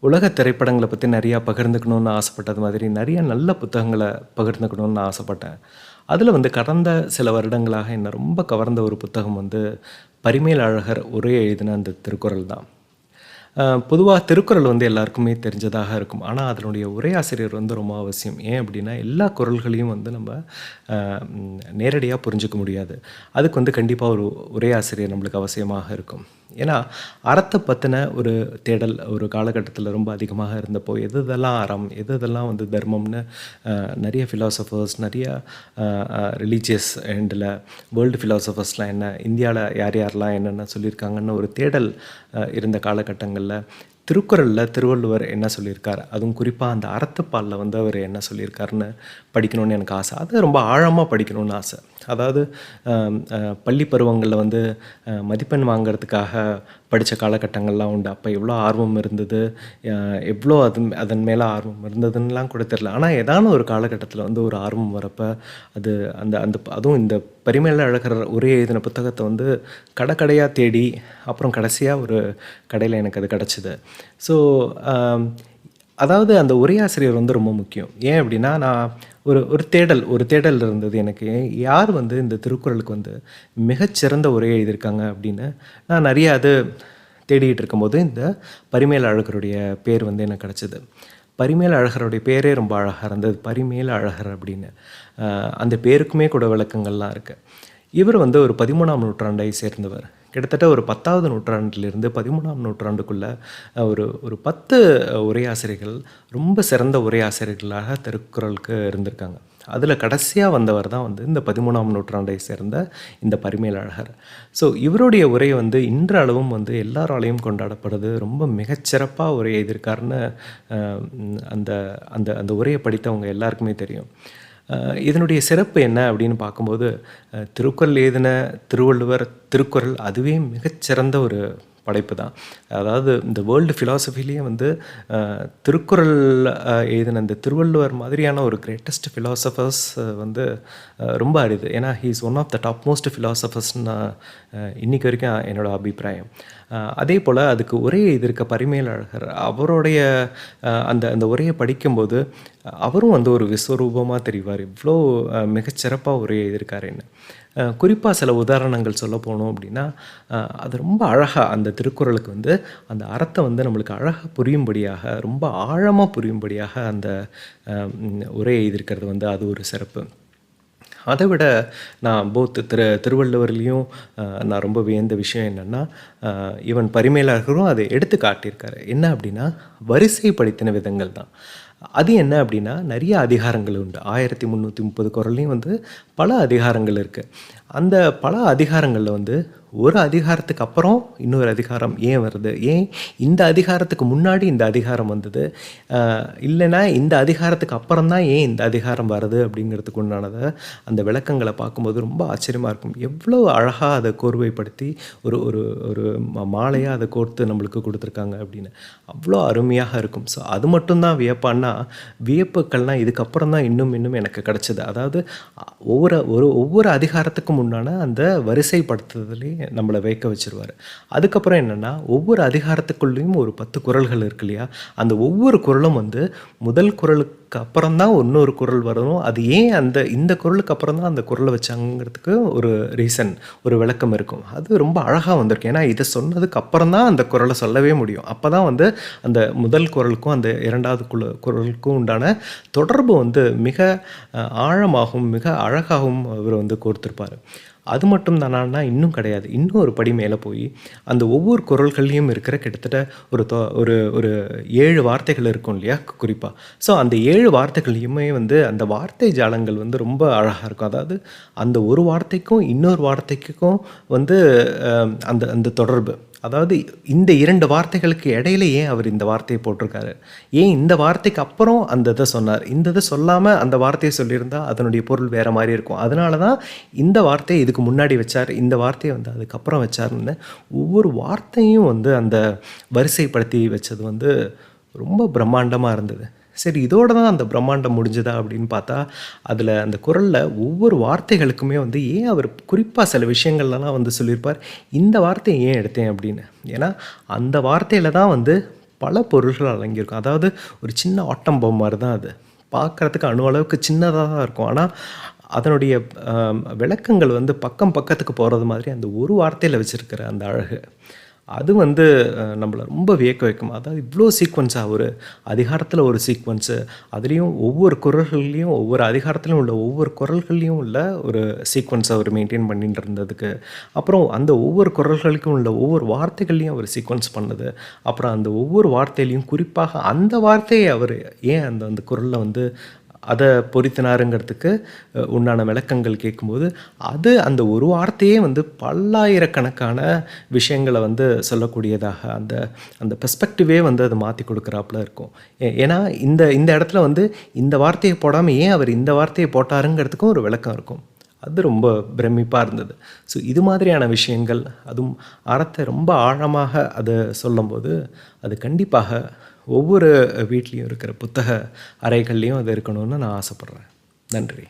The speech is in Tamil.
உலக திரைப்படங்கள பத்தி நெறையா பகிர்ந்துக்கணும்னு ஆசைப்பட்டது மாதிரி, நெறைய நல்ல புத்தகங்கள பகிர்ந்துக்கணும்னு நான் ஆசைப்பட்டேன். அதில வந்து கடந்த சில வருடங்களாக என்ன ரொம்ப கவர்ந்த ஒரு புத்தகம் வந்து, பரிமேல் அழகர் உரை எழுதின அந்த திருக்குறள் தான். பொதுவா திருக்குறள் வந்து எல்லாருக்குமே தெரிஞ்சதாக இருக்கும். ஆனா, அதனுடைய உரையாசிரியர் வந்து ரொம்ப அவசியம். ஏன் அப்டின்னா, எல்லா குறள்களையும் வந்து நம்ம அ நேரடியா புரிஞ்சுக்க முடியாது. அதுக்கு வந்து கண்டிப்பா ஒரு உரையாசிரியர் நம்மளுக்கு அவசியமாக இருக்கும். ஏன்னா, அறத்த பத்தின ஒரு தேடல் ஒரு காலகட்டத்தில ரொம்ப அதிகமாக இருந்தப்போ, எது எதெல்லாம் அறம், எது எதெல்லாம் வந்து தர்மம்னு நெறைய ஃபிலாசபர்ஸ், நெறைய அ அ ரிலிஜியஸ் எண்டுல வேர்ல்டு ஃபிலாசபர்ஸ்லாம் என்ன, இந்தியால யார் யாரெல்லாம் என்னென்ன சொல்லியிருக்காங்கன்னு ஒரு தேடல் இருந்த காலகட்டங்கள்ல, திருக்குறள்ல திருவள்ளுவர் என்ன சொல்லியிருக்கார், அதுவும் குறிப்பா அந்த அறத்துப்பால்ல வந்து அவர் என்ன சொல்லியிருக்காருன்னு படிக்கணும்னு எனக்கு ஆசை. அது ரொம்ப ஆழமா படிக்கணும்னு ஆசை. அதாவது பள்ளி பருவங்கள்ல வந்து மதிப்பெண் வாங்குறதுக்காக படிச்ச காலகட்டங்கள்லாம் உண்டு. அப்ப எவ்வளோ ஆர்வம் இருந்தது, எவ்வளோ அதன் மேல ஆர்வம் இருந்ததுன்னுலாம் கூட தெரியல. ஆனா, ஏதான ஒரு காலகட்டத்தில வந்து ஒரு ஆர்வம் வரப்ப, அது அந்த அந்த அதுவும் இந்த பரிமேல அழகர் உரை எழுதின புத்தகத்த வந்து கடையா தேடி, அப்புறம் கடைசியா ஒரு கடையில எனக்கு அது கெடைச்சது. ஸோ, அதாவது அந்த உரையாசிரியர் வந்து ரொம்ப முக்கியம். ஏன் அப்டின்னா, நான் ஒரு ஒரு தேடல் இருந்தது எனக்கு. யார் வந்து இந்த திருக்குறளுக்கு வந்து மிகச்சிறந்த உரை எழுதியிருக்காங்க அப்டின்னு, நான் நெறைய அது தேடிட்டு இருக்கும்போது, இந்த பரிமேல் அழகருடைய பேர் வந்து எனக்கு கெடைச்சது. பரிமேல் அழகருடைய பேரே ரொம்ப அழகா இருந்தது. பரிமேல் அழகர் அப்படின்னு. அந்த பேருக்குமே கூட விளக்கங்கள்லாம் இருக்கு. இவர் வந்து ஒரு 13ஆம் நூற்றாண்டை சேர்ந்தவர். கிட்டத்தட்ட ஒரு 10வது நூற்றாண்டிலிருந்து 13ஆம் நூற்றாண்டுக்குள்ள ஒரு ஒரு 10 உரையாசிரியர்கள், ரொம்ப சிறந்த உரையாசிரியர்களாக திருக்குறளுக்கு இருந்திருக்காங்க. அதில கடைசியா வந்தவர் தான் வந்து இந்த 13ஆம் நூற்றாண்டை சேர்ந்த இந்த பரிமேல் அழகர். ஸோ இவருடைய உரை வந்து இன்றளவும் வந்து எல்லாராலயும் கொண்டாடப்படுது. ரொம்ப மிகச்சிறப்பா உரை எழுதியிருக்காருன்னு அ அந்த அந்த அந்த உரைய படித்தவங்க எல்லாருக்குமே தெரியும். இதனுடைய சிறப்பு என்ன அப்படின்னு பார்க்கும்போது, திருக்குறள் எழுதின திருவள்ளுவர், திருக்குறள் அதுவே மிகச்சிறந்த ஒரு படைப்பு தான். அதாவது இந்த வேர்ல்டு ஃபிலாசபிலேயே வந்து திருக்குறள் எழுதின இந்த திருவள்ளுவர் மாதிரியான ஒரு கிரேட்டஸ்ட் ஃபிலாசபர்ஸ் வந்து ரொம்ப அரிது. ஏன்னா, he is one of the top most ஃபிலாசபர்ஸ்ன்னு நான் இன்னைக்கு வரைக்கும் என்னோட அபிப்பிராயம். அதேபோல அதுக்கு உரை எழுதியிருக்க பரிமேல் அழகர், அவருடைய அந்த அந்த உரைய படிக்கும்போது, அவரும் வந்து ஒரு விஸ்வரூபமா தெரிவார். இவ்ளோ மிகச்சிறப்பா உரை எழுதியிருக்காருன்னு. குறிப்பா சில உதாரணங்கள் சொல்ல போனோம் அப்படின்னா, அது ரொம்ப அழகா அந்த திருக்குறளுக்கு வந்து அந்த அறத்த வந்து நம்மளுக்கு அழகா புரியும்படியாக, ரொம்ப ஆழமா புரியும்படியாக அந்த உரை எழுதியிருக்கிறது வந்து அது ஒரு சிறப்பு. அத விட நான் திருவள்ளுவர்லயும் நான் ரொம்ப வியந்த விஷயம் என்னன்னா, ஈவன் பரிமேலழகரும் அதை எடுத்து காட்டியிருக்காரு. என்ன அப்படின்னா, வரிசைப்படுத்தின விதங்கள் தான். அது என்ன அப்படின்னா, நெறைய அதிகாரங்கள் உண்டு. 1330 குறள்லயும் வந்து பல அதிகாரங்கள் இருக்கு. அந்த பல அதிகாரங்கள்ல வந்து ஒரு அதிகாரத்துக்கு அப்புறம் இன்னொரு அதிகாரம் ஏன் வருது? ஏன் இந்த அதிகாரத்துக்கு முன்னாடி இந்த அதிகாரம் வந்தது? இல்லைன்னா இந்த அதிகாரத்துக்கு அப்புறம் தான் ஏன் இந்த அதிகாரம் வருது? அப்படிங்கிறதுக்கு உண்டானத அந்த விளக்கங்கள பார்க்கும்போது ரொம்ப ஆச்சரியமா இருக்கும். எவ்வளோ அழகா அத கோர்வைப்படுத்தி ஒரு ஒரு ஒரு மாலையா அத கோர்த்து நம்மளுக்கு குடுத்துருக்காங்க அப்படின்னு. அவ்வளோ அருமையாக இருக்கும். ஸோ அது மட்டும் தான் வியப்பான்னா, வியப்புக்கள்லாம் இதுக்கப்புறம் தான் இன்னும் இன்னும் எனக்கு கிடைச்சது. அதாவது ஒவ்வொரு அதிகாரத்துக்கும் உண்டான அந்த வரிசைப்படுத்துதலே நம்மள வியக்க வச்சுருவாரு. அதுக்கப்புறம் என்னன்னா, ஒவ்வொரு அதிகாரத்துக்குள்ளேயும் ஒரு 10 குறள்கள் இருக்கு இல்லையா? அந்த ஒவ்வொரு குறளும் வந்து முதல் குறளுக்கு அப்புறம் தான் இன்னொரு குறள் வரணும். அது ஏன் இந்த குறளுக்கு அப்புறம் தான் அந்த குறள வச்சாங்கங்கிறதுக்கு ஒரு ரீசன், ஒரு விளக்கம் இருக்கும். அது ரொம்ப அழகா வந்திருக்கு. ஏன்னா, இத சொன்னதுக்கு அப்புறம் தான் அந்த குறள சொல்லவே முடியும். அப்பதான் வந்து அந்த முதல் குறளுக்கும், அந்த 2வது குறளுக்கும் உண்டான தொடர்பு வந்து மிக ஆழமாகவும், மிக அழகாகவும் அவர் வந்து கோர்த்திருப்பாரு. அது மட்டும் தானான்னா இன்னும் கிடையாது. இன்னும் ஒரு படி மேல போயி, அந்த ஒவ்வொரு குறள்கள்லயும் இருக்கிற கிட்டத்தட்ட ஒரு ஒரு 7 வார்த்தைகள் இருக்கும் இல்லையா? குறிப்பா. ஸோ அந்த 7 வார்த்தைகள்லயுமே வந்து அந்த வார்த்தை ஜாலங்கள் வந்து ரொம்ப அழகா இருக்கும். அதாவது அந்த ஒரு வார்த்தைக்கும், இன்னொரு வார்த்தைக்கும் வந்து அந்த அந்த தொடர்பு. அதாவது இந்த 2 வார்த்தைகளுக்கு இடையில ஏன் அவர் இந்த வார்த்தைய போட்டிருக்காரு? ஏன் இந்த வார்த்தைக்கு அப்புறம் அந்த இத சொன்னார்? இந்த இத சொல்லாம அந்த வார்த்தைய சொல்லியிருந்தா, அதனுடைய பொருள் வேற மாரி இருக்கும். அதனால தான் இந்த வார்த்தைய இதுக்கு முன்னாடி வச்சார். இந்த வார்த்தைய வந்து அதுக்கப்புறம் வச்சாருன்னு, ஒவ்வொரு வார்த்தையும் வந்து அந்த வரிசைப்படுத்தி வச்சது வந்து ரொம்ப பிரம்மாண்டமா இருந்தது. சரி, இதோட தான் அந்த பிரம்மாண்டம் முடிஞ்சதா அப்படின்னு பார்த்தா, அதில அந்த குறள்ல ஒவ்வொரு வார்த்தைகளுக்குமே வந்து ஏன் அவர் குறிப்பா சில விஷயங்கள்லாம் வந்து சொல்லியிருப்பார். இந்த வார்த்தைய ஏன் எடுத்தேன் அப்படின்னு. ஏன்னா, அந்த வார்த்தையில தான் வந்து பல பொருள்கள் அடங்கியிருக்கும். அதாவது ஒரு சின்ன ஆட்டம் பொம்மை மாரி தான் அது. பார்க்கறதுக்கு அணு அளவுக்கு சின்னதா தான் இருக்கும். ஆனா, அதனுடைய விளக்கங்கள் வந்து பக்கம் பக்கத்துக்கு போறது மாதிரி அந்த ஒரு வார்த்தையில வச்சிருக்கிற அந்த அழகு. அது வந்து நம்மள ரொம்ப வியக்க வைக்கும். அதாவது இவ்ளோ சீக்வென்ஸா ஒரு அதிகாரத்தில ஒரு சீக்வென்ஸு, அதுலயும் ஒவ்வொரு குறள்கள்லயும் ஒவ்வொரு அதிகாரத்திலும் உள்ள ஒவ்வொரு குறள்கள்லயும் உள்ள ஒரு சீக்வென்ஸ அவரு மெயின்டெயின் பண்ணிட்டு இருந்ததுக்கு, அப்புறம் அந்த ஒவ்வொரு குறள்களுக்கும் உள்ள ஒவ்வொரு வார்த்தைகள்லயும் அவர் சீக்வென்ஸ் பண்ணது. அப்புறம் அந்த ஒவ்வொரு வார்த்தையிலயும் குறிப்பாக அந்த வார்த்தைய அவரு ஏன் அந்த அந்த குறள்ல வந்து அத பொருத்தினாருங்கிறதுக்கு உண்டான விளக்கங்கள் கேட்கும்போது, அது அந்த ஒரு வார்த்தையே வந்து பல்லாயிரக்கணக்கான விஷயங்கள வந்து சொல்லக்கூடியதாக, அந்த அந்த பெர்ஸ்பெக்டிவே வந்து அது மாத்தி குடுக்குறாப்புல இருக்கும். ஏன்னா இந்த இந்த இடத்துல வந்து இந்த வார்த்தைய போடாம ஏன் அவர் இந்த வார்த்தைய போட்டாருங்கிறதுக்கும் ஒரு விளக்கம் இருக்கும். அது ரொம்ப பிரமிப்பா இருந்தது. ஸோ இது மாதிரியான விஷயங்கள், அதுவும் அறத்த ரொம்ப ஆழமாக அத சொல்லும்போது, அது கண்டிப்பாக ஒவ்வொரு வீட்லயும் இருக்கிற புத்தக அறைகள்லயும் அது இருக்கணும்னு நான் ஆசைப்படுறேன். நன்றி.